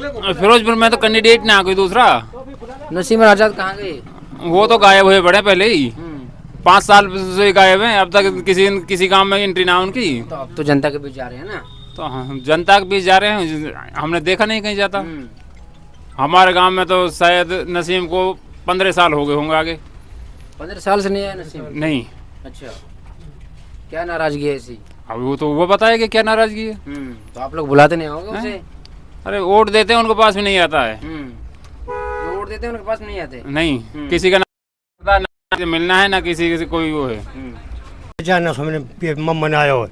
फिरोजपुर में तो कैंडिडेट ना कोई दूसरा। नसीम आजाद कहाँ गए? वो तो गायब हुए पड़े पहले ही, 5 साल से गायब हैं। अब तक किसी काम में एंट्री ना उनकी। तो अब तो जनता के बीच जा रहे हैं ना। तो हम जनता के बीच जा रहे हैं, हमने देखा नहीं कहीं जाता। हमारे गांव में तो शायद नसीम को 15 साल हो गए होंगे आगे। 15 साल से नहीं आया नसीम? नहीं। अच्छा, क्या नाराजगी है ऐसी? अब वो बताएगा क्या नाराजगी है। तो आप लोग बुलाते नहीं होंगे उसे? अरे वोट देते हैं, उनके पास भी नहीं आता है। जो वोट देते हैं उनके पास नहीं आते? नहीं, किसी का ना मिलना है ना किसी से कोई वो है। जानस हमने मम्मन आया हो,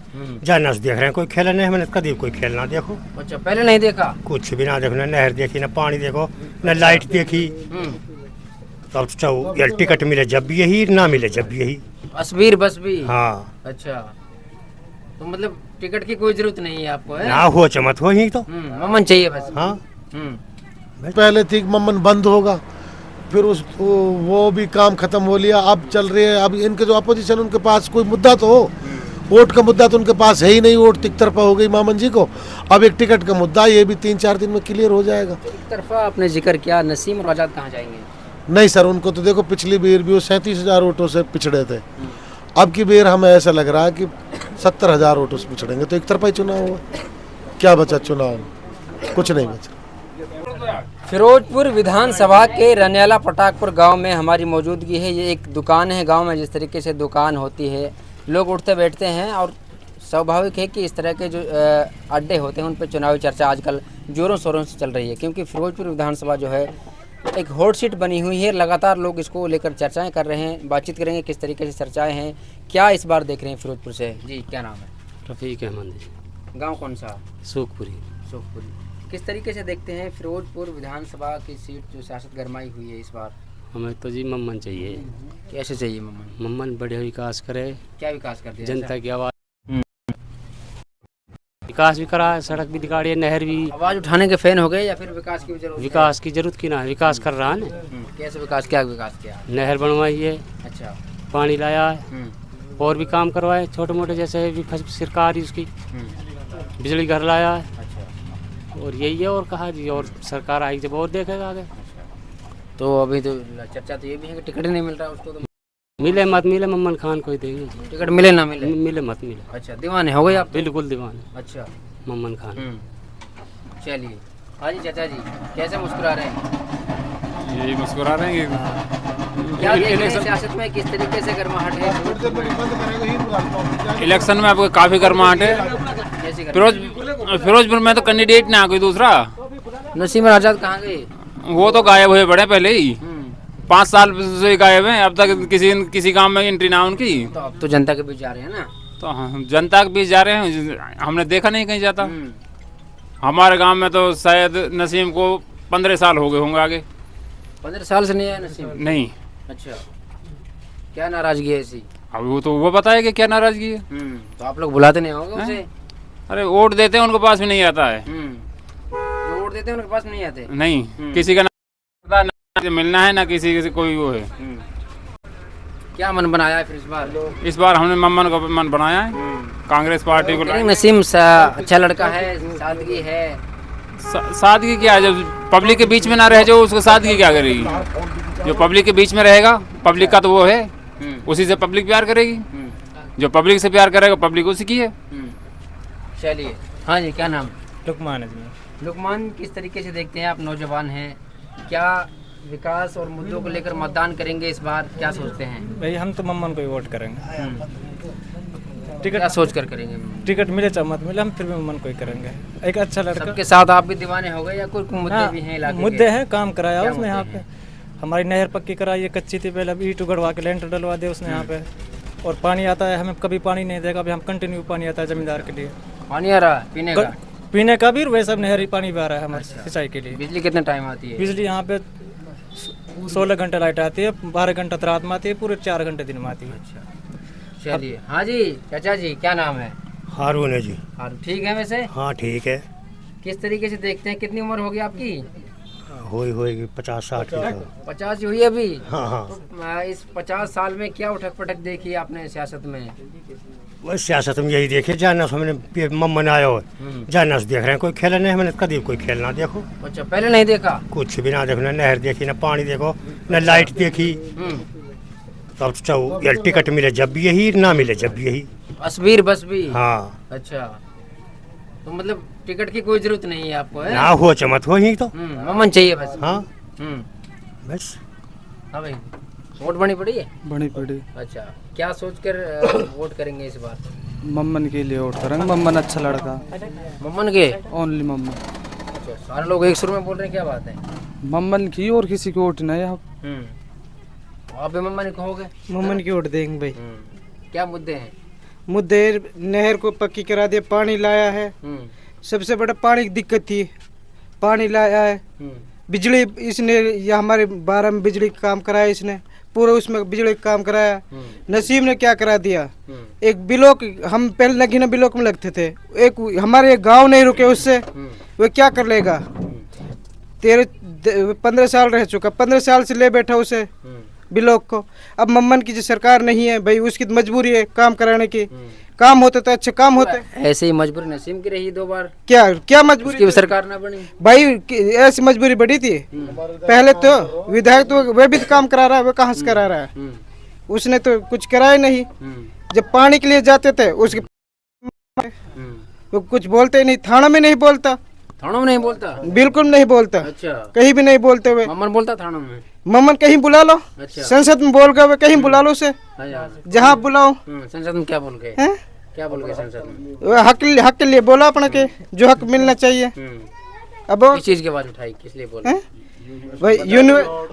जानस देख रहे हैं, कोई खेला नहीं, हमने कभी कोई खेल ना देखो। अच्छा, पहले नहीं देखा? कुछ भी ना देखो, ना नहर देखी, ना पानी देखो, ना लाइट देखी। तो अब तो टिकट मिले जब भी यही, ना मिले जब भी यही। बस भी। हाँ। अच्छा, तो मतलब टिकट की कोई जरूरत नहीं है आपको? है ना हो चमत हो ही तो मम्मन चाहिए बस। हाँ। पहले थी मम्मन बंद होगा, फिर वो भी काम खत्म हो लिया, अब चल रहे हैं। अब इनके जो अपोजिशन, उनके पास कोई मुद्दा तो हो। वोट का मुद्दा तो उनके पास है ही नहीं, वोट तिक तरफा हो गई मामन जी को। अब एक टिकट का मुद्दा, ये भी 3-4 दिन में क्लियर हो जाएगा। एक तरफा आपने जिक्र किया, नसीम और आजाद कहाँ जाएंगे? नहीं सर, उनको तो देखो पिछली बार भी वो 37,000 वोटों से पिछड़े थे। अब की बार हमें ऐसा लग रहा है कि 70,000 वोटों से पिछड़ेंगे, तो एक तरफा ही चुनाव हुआ। क्या बचा चुनाव? कुछ नहीं बचा। फिरोजपुर विधानसभा के रनियाला पटाकपुर गांव में हमारी मौजूदगी है। ये एक दुकान है गांव में, जिस तरीके से दुकान होती है, लोग उठते बैठते हैं और स्वाभाविक है कि इस तरह के जो अड्डे होते हैं उन पर चुनावी चर्चा आजकल जोरों शोरों से चल रही है, क्योंकि फिरोजपुर विधानसभा जो है एक हॉट सीट बनी हुई है। लगातार लोग इसको लेकर चर्चाएं कर रहे हैं। बातचीत करेंगे किस तरीके से चर्चाएं हैं, क्या इस बार देख रहे हैं फिरोजपुर से। जी, क्या नाम है? रफीक अहमद जी। गाँव कौन सा? सुखपुरी। सुखपुरी। किस तरीके से देखते हैं फिरोजपुर विधानसभा की सीट जो सियासत गरमाई हुई है इस बार? हमें तो जी मम्मन चाहिए। कैसे चाहिए मम्मन? मम्मन बढ़िया विकास करे। क्या विकास कर दिया? जनता की आवाज़ विकास भी करा है, सड़क भी दिखाड़ी है, नहर भी। आवाज उठाने के फैन हो गए या फिर विकास की जरूरत? विकास की जरूरत की ना, विकास कर रहा है ना। कैसे विकास? क्या विकास किया? नहर बनवाई है। अच्छा। पानी लाया है, और भी काम करवाए छोटे मोटे, जैसे सरकार उसकी बिजली घर लाया है। और यही है, और कहा जी, और सरकार आई जब और देखेगा आगे। तो अभी तो चर्चा तो ये भी है कि टिकट ही नहीं मिल रहा उसको। तो मिले मत मिले मम्मन खान को ही देंगे। टिकट मिले ना मिले? मिले मत मिले। अच्छा, दीवाने हो गए आप? बिल्कुल दीवाने। अच्छा, मम्मन खान। चलिए। हाँ जी चाचा जी, कैसे मुस्कुरा रहे हैं? यही मुस्कुरा रहे हैं क्या देख रहे हैं सियासत में, किस तरीके से गर्माहट है? इलेक्शन में आपको काफी गर्माहट है। फिरोजपुर में तो कैंडिडेट ना कोई दूसरा। नसीम आजाद कहाँ गए? वो तो गायब हुए पड़े पहले ही, 5 साल से गायब हैं। अब तक किसी काम में एंट्री ना उनकी। तो अब तो जनता के बीच जा रहे हैं ना। तो हम जनता के बीच जा रहे हैं, हमने देखा नहीं कहीं जाता। हमारे गांव में तो शायद नसीम को 15 साल हो गए होंगे आगे। 15 साल से नहीं आया नसीम? नहीं। अच्छा, क्या नाराजगी है ऐसी? अब वो बताएगा क्या नाराजगी है। तो आप लोग बुलाते नहीं होंगे उसे? अरे वोट देते हैं, उनके पास भी नहीं आता है। जो वोट देते हैं उनके पास नहीं आते? नहीं, किसी का ना मिलना है ना किसी से कोई वो है। क्या मन बनाया है फिर इस बार हमने मम्मन का मन बनाया है, कांग्रेस पार्टी को। नसीम अच्छा लड़का है, सादगी है। सादगी क्या है? जब पब्लिक के बीच में ना रह जाओ, उसको सादगी क्या करेगी? जो पब्लिक के बीच में रहेगा, पब्लिक का तो वो है, उसी से पब्लिक प्यार करेगी। जो पब्लिक से प्यार करेगा, पब्लिक उसी की है। चलिए। हाँ जी, क्या नाम? लुकमान है जी। लुकमान, किस तरीके से देखते हैं आप, नौजवान हैं, क्या विकास और मुद्दों को लेकर मतदान करेंगे इस बार, क्या सोचते हैं? भाई हम तो मम्मन को ही वोट करेंगे। टिकट क्या सोच कर करेंगे? टिकट मिले चाहे मत मिले, हम फिर भी मम्मन को ही करेंगे। एक अच्छा लड़का। सबके साथ आप भी दीवाने हो गए या कोई मुद्दे भी हैं इलाके के? मुद्दे हैं, काम कराया क्या उसने यहाँ मुद्दे पे। हमारी नहर पक्की कराई है, कच्ची थी पहले, अभी ईंट गड़वा के लेंटर डलवा दे उसने यहाँ पे। और पानी आता है, हमें कभी पानी नहीं देगा, अभी हम कंटिन्यू पानी आता है जमींदार के लिए। पानी आ रहा है पीने का भी, वैसे सब नहरी पानी भी आ रहा है हमारे सिंचाई के लिए। बिजली कितने टाइम आती है? बिजली यहाँ पे 16 घंटे लाइट आती है, 12 घंटा रात में आती है, पूरे 4 घंटे दिन में आती है। अच्छा, चलिए। हाँ जी चाचा जी, क्या नाम है? हारून है जी। हारून, ठीक है वैसे? हाँ ठीक है। किस तरीके से देखते हैं, कितनी उम्र होगी आपकी? होगी 50-60 की। 50 हुई अभी? हाँ हाँ। तो इस 50 साल में क्या उठक पटक देखी आपने सियासत में? वो सियासत में यही देखे जाना सो मैंने मम्मन आयो जाना से देख रहे हैं कोई खेल नहीं मैंने कभी कोई खेल ना देखो अच्छा पहले नहीं देखा कुछ भी ना देखो ना नहर देखी ना पानी देखो ना लाइट देखी तो अब यार टिकट मिले जब भी यही ना मिले जब भी यही तस्वीर बस भी हाँ अच्छा तो मतलब टिकट की कोई जरूरत नहीं है आपको है ना हो चमत हो ही तो ममन चाहिए बस हाँ हम्म बस हाँ भाई वोट बनी पड़ी है बड़ी पड़ी अच्छा क्या सोचकर वोट करेंगे इस बार मम्मन के लिए वोट करेंगे मम्मन अच्छा लड़का मम्मन के ओनली मम्मन अच्छा सारे लोग एक सुर में बोल रहे हैं क्या बात है मम्मन की और किसी की वोट नहीं आप आप भी मम्मन कहोगे मम्मन की वोट देंगे भाई क्या मुद्दे हैं मुद्दे नहर को पक्की करा दिया पानी लाया है सबसे बड़ा पानी की दिक्कत थी पानी लाया है बिजली इसने या हमारे 12 में बिजली का काम कराया इसने पूरा उसमें बिजली का काम कराया नसीम ने क्या करा दिया एक बिलोक हम पहले नगीना बिलोक में लगते थे एक हमारे एक गांव नहीं रुके उससे वो क्या कर लेगा 15 साल रह चुका 15 साल से ले बैठा उसे बिलोक को अब मम्मन की जो सरकार नहीं है भाई उसकी मजबूरी है काम कराने की काम होते तो अच्छे काम होते ऐसे ही मजबूरी नसीम की रही 2 बार क्या मजबूरी उसकी सरकार ना बनी भाई ऐसी मजबूरी बड़ी थी पहले तो विधायक तो वे भी तो काम करा रहा है वो कहाँ से करा रहा है उसने तो कुछ कराया नहीं जब पानी के लिए जाते थे उसके वो कुछ बोलते ही नहीं थाना में नहीं बोलता थानों में नहीं बोलता बिल्कुल नहीं बोलता अच्छा कहीं भी नहीं बोलते हुए मम्मन बोलता थानों में मम्मन कहीं बुला लो अच्छा संसद में बोल गए कहीं बुला लो उसे जहाँ आप बुलाओ संसद में क्या बोल गए हैं? क्या बोल गए संसद में वो हक के लिए बोला अपने के जो हक मिलना चाहिए अब वो किस चीज की आवाज उठाई किस लिए बोल हैं? भाई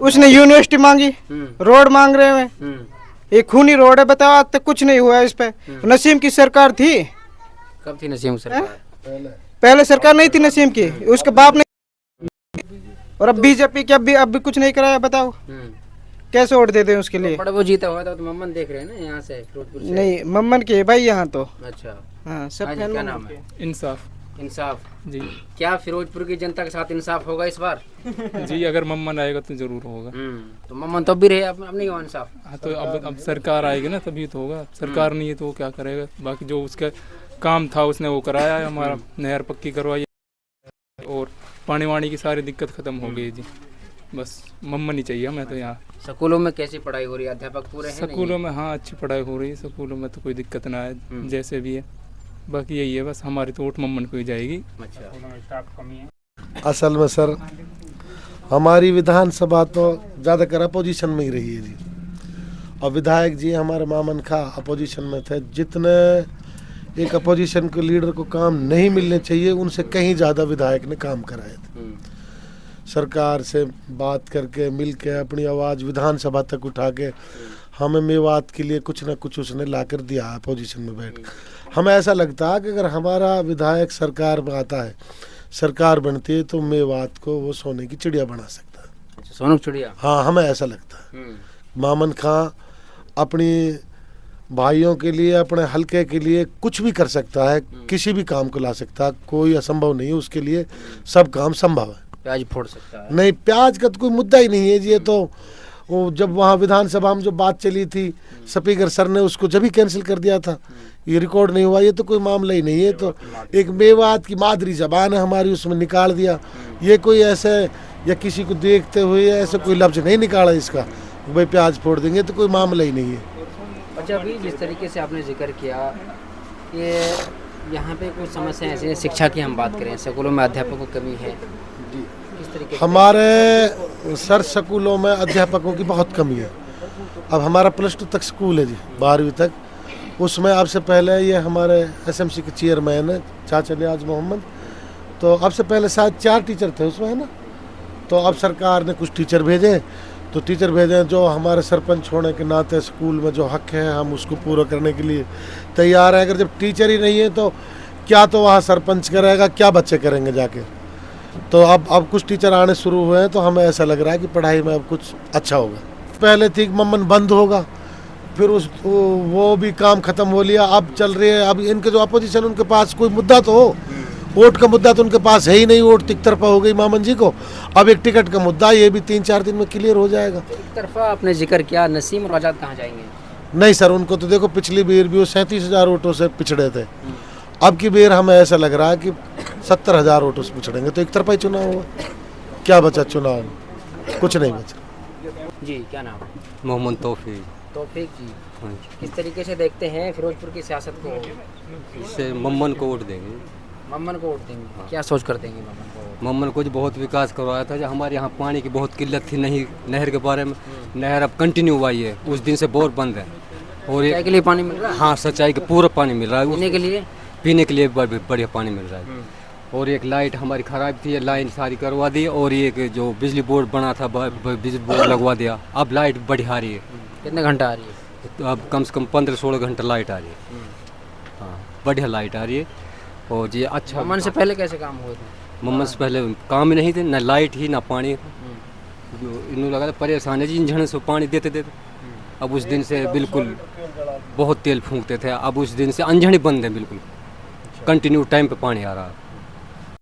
उसने यूनिवर्सिटी मांगी रोड मांग रहे हैं ये खूनी रोड है बताओ आज तक कुछ नहीं हुआ है इस पे नसीम की सरकार थी कब थी नसीम सरकार पहले सरकार नहीं थी नसीम की उसके बाप ने और अब बीजेपी के अब भी कुछ नहीं कराया बताओ कैसे वोट देते हैं उसके लिए बड़ा वो जीता हुआ था तो मम्मन देख रहे हैं ना यहाँ से फिरोजपुर से नहीं मम्मन के भाई यहाँ तो अच्छा हाँ सब हाँ जी, क्या नाम है इंसाफ इंसाफ जी क्या फिरोजपुर की जनता के साथ इंसाफ होगा इस बार जी अगर मम्मन आएगा तो जरूर होगा तो मम्मन तो भी रहे अपने गाँव इंसाफ हाँ तो अब सरकार आएगी ना तभी तो होगा सरकार नहीं है तो वो क्या करेगा बाकी जो उसका काम था उसने वो कराया है हमारा नहर पक्की करवाई और पानी वानी की सारी दिक्कत खत्म हो गई जी बस मम्मन ही चाहिए हमें तो यहाँ स्कूलों में कैसी पढ़ाई हो रही है अध्यापक पूरे हैं स्कूलों में हाँ अच्छी पढ़ाई हो रही है स्कूलों में तो कोई दिक्कत ना है जैसे भी है बाकी यही है बस हमारी तो वोट मम्मन को ही जाएगी अच्छा असल में सर हमारी विधानसभा तो ज़्यादातर अपोजिशन में ही रही है जी और विधायक जी हमारे मामन खा अपोजिशन में थे जितने एक अपोजिशन के लीडर को काम नहीं मिलने चाहिए उनसे कहीं ज़्यादा विधायक ने काम कराए थे सरकार से बात करके मिल के अपनी आवाज़ विधानसभा तक उठा के हमें मेवात के लिए कुछ ना कुछ उसने ला कर दिया अपोजिशन में बैठ हमें ऐसा लगता है कि अगर हमारा विधायक सरकार में आता है सरकार बनती है तो मेवात को वो सोने की चिड़िया बना सकता है अच्छा, सोनू चिड़िया हाँ हमें ऐसा लगता है मामन खां अपनी भाइयों के लिए अपने हलके के लिए कुछ भी कर सकता है किसी भी काम को ला सकता है कोई असंभव नहीं है उसके लिए सब काम संभव है प्याज फोड़ सकता है नहीं प्याज का तो कोई मुद्दा ही नहीं है ये तो वो जब वहाँ विधानसभा में जो बात चली थी स्पीकर सर ने उसको जब ही कैंसिल कर दिया था ये रिकॉर्ड नहीं हुआ ये तो कोई मामला ही नहीं है तो एक मेवात की मादरी जबान है हमारी उसमें निकाल दिया ये कोई ऐसे या किसी को देखते हुए ऐसे कोई लफ्ज नहीं निकाला इसका भाई प्याज फोड़ देंगे तो कोई मामला ही नहीं है अच्छा अभी जिस तरीके से आपने जिक्र किया कि यहाँ पे कुछ समस्या ऐसी है शिक्षा की हम बात करें स्कूलों में अध्यापकों की कमी है किस तरीके हमारे सर स्कूलों में अध्यापकों की बहुत कमी है अब हमारा +2 तक स्कूल है जी 12वीं तक उसमें अब से पहले ये हमारे एसएमसी के चेयरमैन है चाचा नियाज मोहम्मद तो अब से पहले शायद 4 टीचर थे उसमें है ना तो अब सरकार ने कुछ टीचर भेजे तो टीचर भेजे जो हमारे सरपंच होने के नाते स्कूल में जो हक है हम उसको पूरा करने के लिए तैयार है अगर जब टीचर ही नहीं है तो क्या तो वहाँ सरपंच करेगा क्या बच्चे करेंगे जाके तो अब कुछ टीचर आने शुरू हुए हैं तो हमें ऐसा लग रहा है कि पढ़ाई में अब कुछ अच्छा होगा पहले थी मम्मन बंद होगा फिर वो भी काम खत्म हो लिया अब चल रही है अब इनके जो अपोजिशन उनके पास कोई मुद्दा तो हो वोट का मुद्दा तो उनके पास है ही नहीं वोट तिक तरफा हो गई मामन जी को अब एक टिकट का मुद्दा ये भी 3-4 दिन में क्लियर हो जाएगा एक तरफा आपने जिक्र किया नसीम और आज़ाद कहाँ जाएंगे नहीं सर, उनको तो देखो पिछली बेर भी वो 37,000 वोटों से पिछड़े थे। अब की बेर हमें ऐसा लग रहा है कि 70,000 वोटों से पिछड़ेंगे, तो एक तरफा ही चुनाव हुआ। क्या बचा चुनाव में? कुछ नहीं बचा। जी क्या नाम है? मोहम्मद तौफीक। तौफीक जी, किस तरीके से देखते हैं फिरोजपुर की सियासत को? इससे मम्मन को वोट देंगे। मम्मन को वोट देंगे? क्या सोच कर देंगे मम्मन को? मम्मन को जो बहुत विकास करवाया था, जो हमारे यहाँ पानी की बहुत किल्लत थी, नहीं नहर के बारे में, नहर अब कंटिन्यू हुआ है, उस दिन से बोर बंद है। और चाय के लिए पानी मिल रहा है? हाँ, सच्चाई का पूरा पानी मिल रहा है। पीने के लिए? पीने के लिए बढ़िया पानी मिल रहा है। और एक लाइट हमारी ख़राब थी, लाइन सारी करवा दी। और एक जो बिजली बोर्ड बना था, बिजली बोर्ड लगवा दिया। अब लाइट बढ़िया आ रही है। कितने घंटा आ रही है? तो अब कम से कम 15-16 घंटा लाइट आ रही है। हाँ, बढ़िया लाइट आ रही है। और ये अच्छा। मम्मन से पहले कैसे काम हुए थे? मम्मन से पहले काम ही नहीं थे, ना लाइट ही ना पानी। इन्होंने लगा था परेशान है जी, इंजन से पानी देते देते। अब उस दिन से बिल्कुल बहुत तेल फूंकते थे। अब उस दिन से अंजन ही बंद है बिल्कुल। कंटिन्यू टाइम पे पानी आ रहा है।